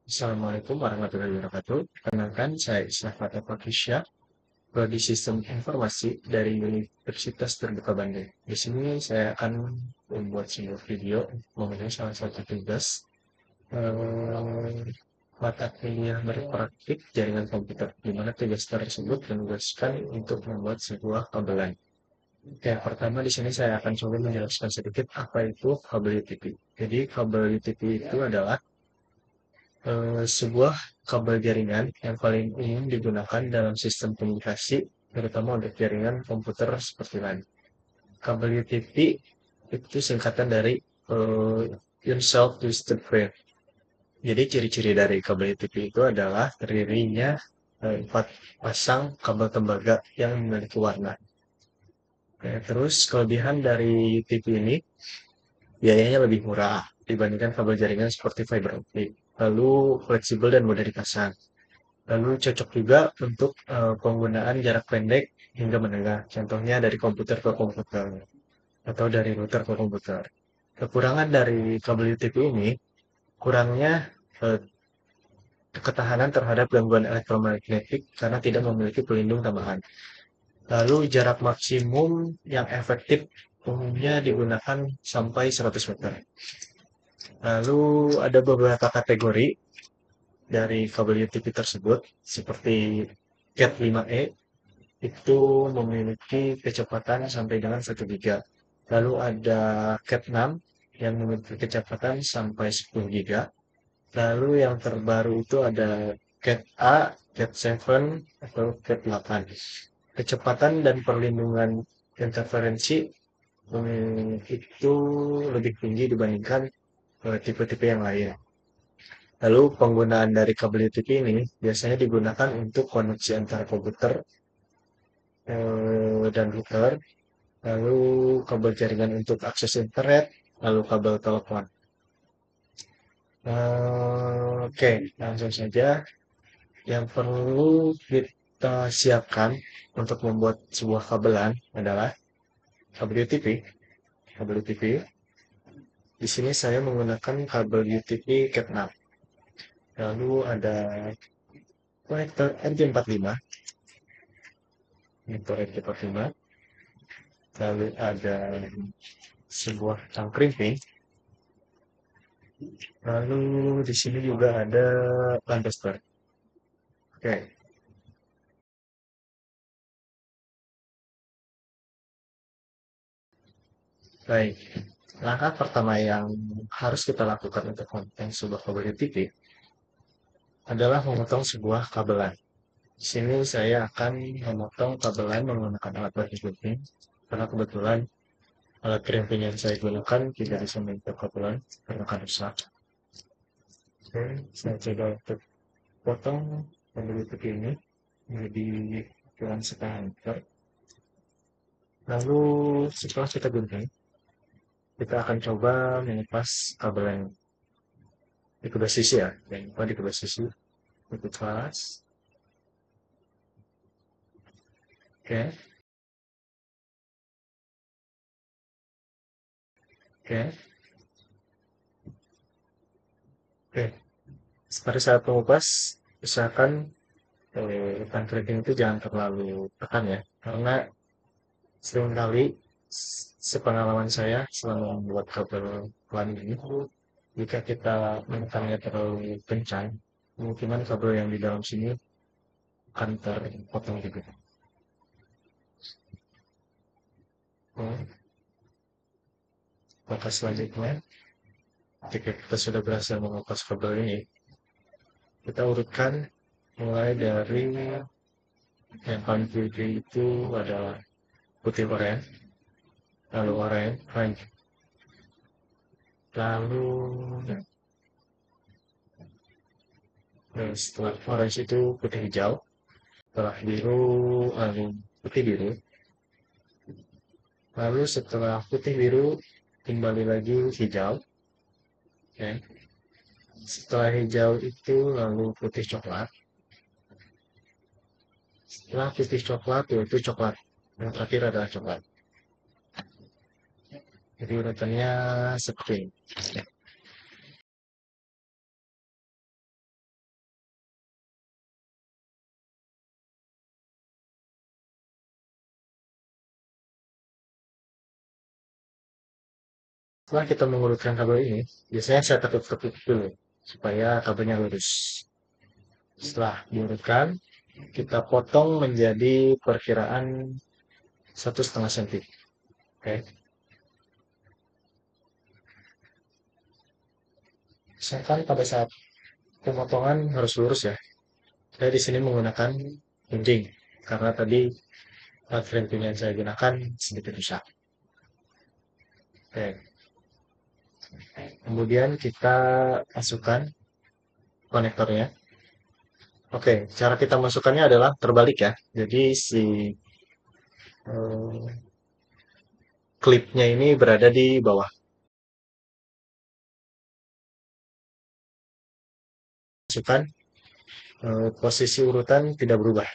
Assalamualaikum warahmatullahi wabarakatuh. Perkenalkan, saya Islah Fatah Fakisya, Prodi Sistem Informasi dari Universitas Terbuka Bandung. Di sini saya akan membuat sebuah video mengenai salah satu tugas eh, mata kuliah berpraktik jaringan komputer, di mana tugas tersebut menugaskan untuk membuat sebuah kabelan. Yang pertama di sini saya akan coba menjelaskan sedikit apa itu kabel UTP. Jadi kabel UTP itu adalah sebuah kabel jaringan yang paling umum digunakan dalam sistem komunikasi, terutama untuk jaringan komputer seperti LAN. Kabel UTP itu singkatan dari Universal Twisted Pair. Jadi ciri-ciri dari kabel UTP itu adalah terdirinya 4 pasang kabel tembaga yang memiliki warna. Terus kelebihan dari UTP ini biayanya lebih murah dibandingkan kabel jaringan seperti fiber optik. Lalu fleksibel dan mudah dipasang. Lalu cocok juga untuk penggunaan jarak pendek hingga menengah. Contohnya dari komputer ke komputer atau dari router ke komputer. Kekurangan dari kabel UTP ini, kurangnya eh, ketahanan terhadap gangguan elektromagnetik karena tidak memiliki pelindung tambahan. Lalu jarak maksimum yang efektif umumnya digunakan sampai 100 meter. Lalu ada beberapa kategori dari kabel UTP tersebut, seperti Cat 5e itu memiliki kecepatan sampai dengan 1 giga. Lalu ada Cat 6 yang memiliki kecepatan sampai 10 giga. Lalu yang terbaru itu ada Cat A, Cat 7, atau Cat 8. Kecepatan dan perlindungan interferensi itu lebih tinggi dibandingkan tipe-tipe yang lain. Lalu penggunaan dari kabel UTP ini biasanya digunakan untuk koneksi antara komputer dan router, lalu kabel jaringan untuk akses internet, lalu kabel telepon. Oke, langsung saja. Yang perlu kita siapkan untuk membuat sebuah kabelan adalah kabel UTP. Kabel UTP. Di sini saya menggunakan kabel UTP Cat 6. Lalu ada konektor RJ45, konektor RJ45. Lalu ada sebuah cangkring. Lalu di sini juga ada Lancaster. Oke, baik. Langkah pertama yang harus kita lakukan untuk memotong sebuah kabel UTP adalah memotong sebuah kabelan. Di sini saya akan memotong kabelan menggunakan alat bantu gunting karena kebetulan alat crimping yang saya gunakan tidak bisa memotong kabelan karena akan rusak. Oke, saya coba untuk potong kabel UTP ini menjadi ukuran setengah meter. Lalu setelah kita gunting, kita akan coba mengepas kabel yang di kedua sisi ya, yang di kedua sisi ikut kelas. Oke, oke, oke. Pada saat mengupas, usahakan tangkring itu jangan terlalu tekan ya, karena seringkali sepengalaman saya selama membuat kabel LAN ini, jika kita menekannya terlalu kencang, kemungkinan kabel yang di dalam sini akan terpotong juga. Oke, maka selanjutnya, jika kita sudah berhasil mengupas kabel ini, kita urutkan mulai dari yang paling kiri itu adalah putih oranye, lalu oranye, lalu setelah orange itu putih hijau, setelah biru, lalu putih biru, lalu setelah putih biru kembali lagi hijau, ya. Setelah hijau itu lalu putih coklat, setelah putih coklat yaitu coklat, yang terakhir adalah coklat. Jadi urutannya seperti ini. Setelah kita mengurutkan kabel ini, biasanya saya tekuk-tekuk dulu supaya kabelnya lurus. Setelah diurutkan, kita potong menjadi perkiraan 1,5 cm. Oke. Misalkan pada saat pemotongan harus lurus ya. Saya di sini menggunakan gunting karena tadi alat crimping yang saya gunakan sedikit rusak. Oke. Kemudian kita masukkan konektornya. Oke, cara kita masukkannya adalah terbalik ya. Jadi si eh, klipnya ini berada di bawah. Masukkan posisi urutan tidak berubah.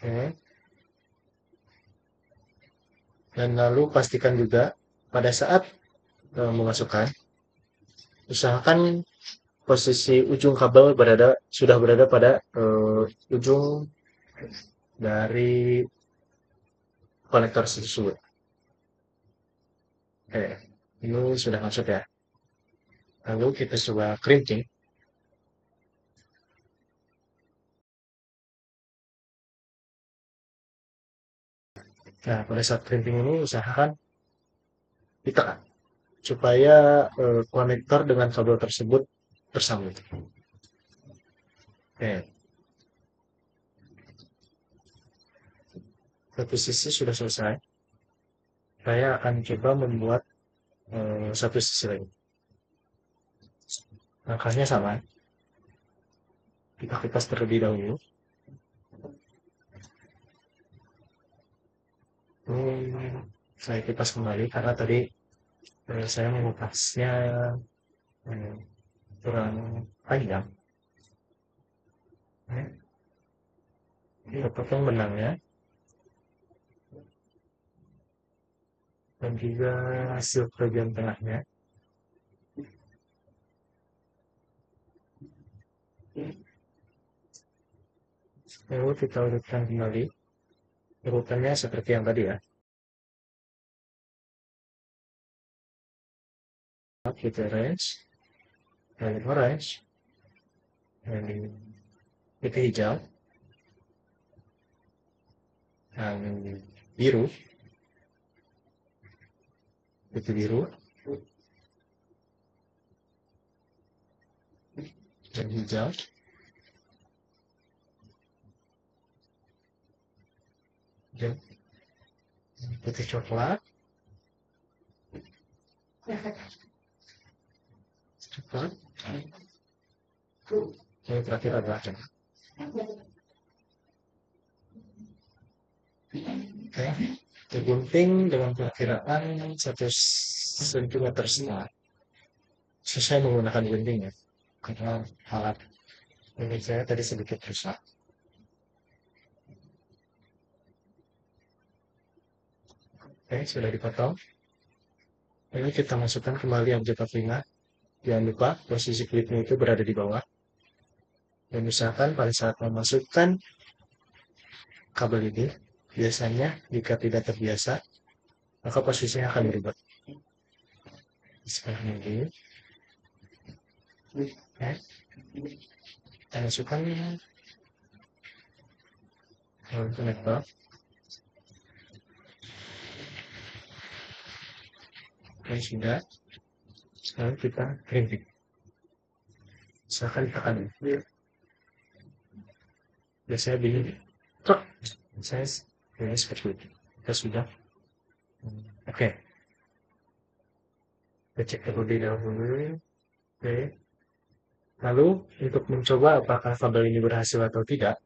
Oke. Dan lalu pastikan juga pada saat memasukkan, usahakan posisi ujung kabel sudah berada pada ujung dari konektor tersebut. Oke, ini sudah masuk ya. Lalu kita coba crimping. Nah, pada saat crimping ini usahakan ditekan supaya konektor dengan kabel tersebut tersambung. Oke, satu sisi sudah selesai. Saya akan coba membuat satu sisi lagi. Langkahnya sama. Kita kipas terlebih dahulu. Saya kipas kembali karena tadi saya mengupasnya eh, kurang panjang. Kita potong benangnya dan juga hasil bagian tengahnya. Lalu kita urutkan kembali. Urutannya seperti yang tadi ya. Kita orange, dan orange, dan putih hijau, dan biru, putih biru, dan hijau, dan putih coklat, coklat, yang terakhir adalah coklat. Oke, digunting dengan perkiraan 1 cm setengah. Saya menggunakan gunting ya, karena alat ini saya tadi sedikit rusak. Oke, sudah dipotong. Ini kita masukkan kembali objek kaflinga. Jangan lupa posisi klipnya itu berada di bawah. Dan misalkan pada saat memasukkan kabel ini, biasanya jika tidak terbiasa, maka posisinya akan berubah. Sekarang ini, ya, kita masukkan konektor. Dan sudah, sekarang kita crimping. Misalkan ditekan. Biasanya begini. Saya ini seperti itu. Kita sudah. Oke. Kita cek terlebih dahulu. Oke. Lalu untuk mencoba apakah kabel ini berhasil atau tidak,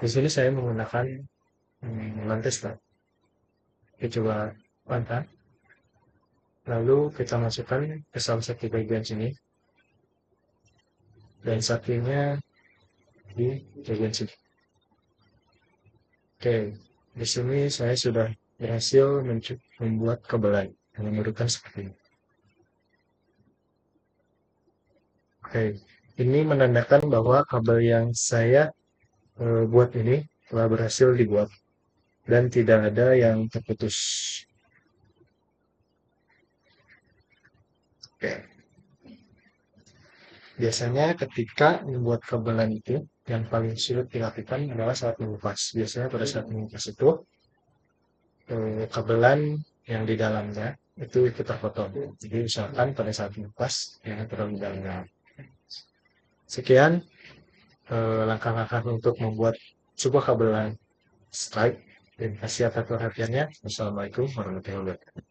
di sini saya menggunakan tester. Kita coba pantang. Lalu kita masukkan ke salah satu bagian sini. Dan satunya di bagian sini. Oke, di sini saya sudah berhasil membuat kabelan yang menurutkan seperti ini. Oke, ini menandakan bahwa kabel yang saya buat ini telah berhasil dibuat dan tidak ada yang terputus. Oke. Biasanya ketika membuat kabelan itu, yang paling sulit dilakukan adalah saat mengupas. Biasanya pada saat mengupas itu, kabelan yang di dalamnya itu ikut terpotong. Jadi misalkan pada saat mengupas, yang terlalu dalam. Sekian langkah-langkah untuk membuat sebuah kabelan strike. Terima kasih atas perhatiannya. Wassalamualaikum warahmatullahi wabarakatuh.